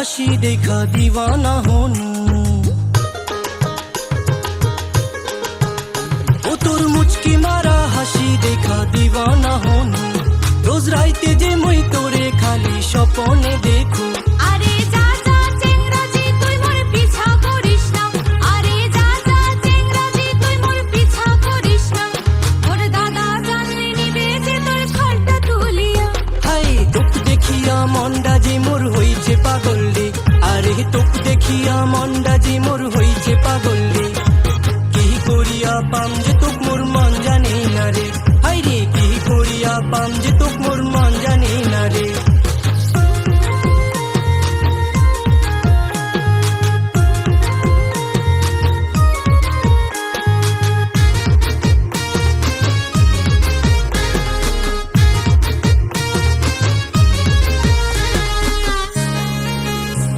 হাসি দেখা দিওয়ানা হনু। ও তোর মুচকি মারা হাসি দেখা দিওয়ানা হনু। রোজ রাইতে যে মই তোরে খালি স্বপনে দেখু। আরে যা যা চেংরাজি তুই মোর পিছা করিস না। আরে যা যা চেংরাজি তুই মোর পিছা করিস না। মোর দাদা জানলে নিবে যে তোর খালটা তুলিয়া। হাই তোক দেখিয়া মনটা যে মোর হইছে পাগল রে। আরে তোক দেখিয়া মনটা যে মোর হইছে পাগল রে। কি করিয়া পাম যে তোক মোর মন জানে না রে। হাই রে কি করিয়া পাম যে তোক মোর মন জানে না রে।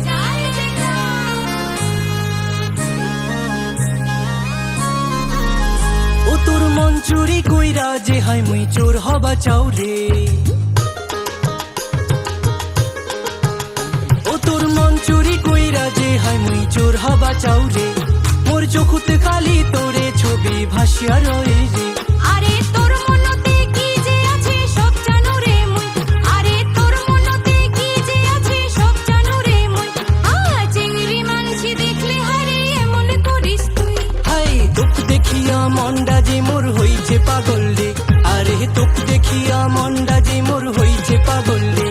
যাই চেংরা ও তোর মন চুরি কইরা যে হাই মুই চোর হবা চাও রে। ও তোর মন চুরি কইরা যে হাই মুই চোর হবা চাও রে। মোর চোখুতে খালি তোরে ছবি ভাসিয়া রয়ে রে। আরে তোর মনতে কি যে আছে সব জানো রে মুই। আরে তোর মনতে কি যে আছে সব জানো রে মুই। চিংড়ি মানছি দেখলে হারে এমন করিস তুই। হাই তোক দেখিয়া মনটা যে মোর হইছে পাগল রে। আরে তোক দেখিয়া মনটা যে মোর হইছে পাগল রে।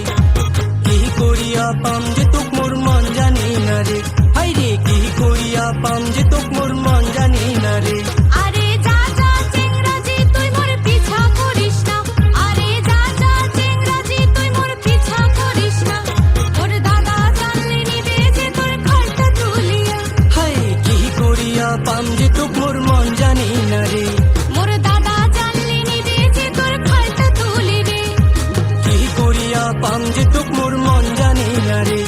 কি করিয়া পাম যে তোক মোর মন জানে না রে। হাই রে কি করিয়া পাম যে তোক মোর মন জানে না রে। আরে যা যা চেংরাজি তুই মোর পিছা করিস না। আরে যা যা চেংরাজি তুই মোর পিছা করিস না। তোর দাদা জানলে নিবে যে তোর খালটা তুলিয়া। হাই কি করিয়া পাম যে তোক মোর মন জানে না রে। মোর দাদা জানলে নিবে যে তোর খালটা তুলি রে। কি করিয়া পাম যে তোক মোর মন জানে না রে।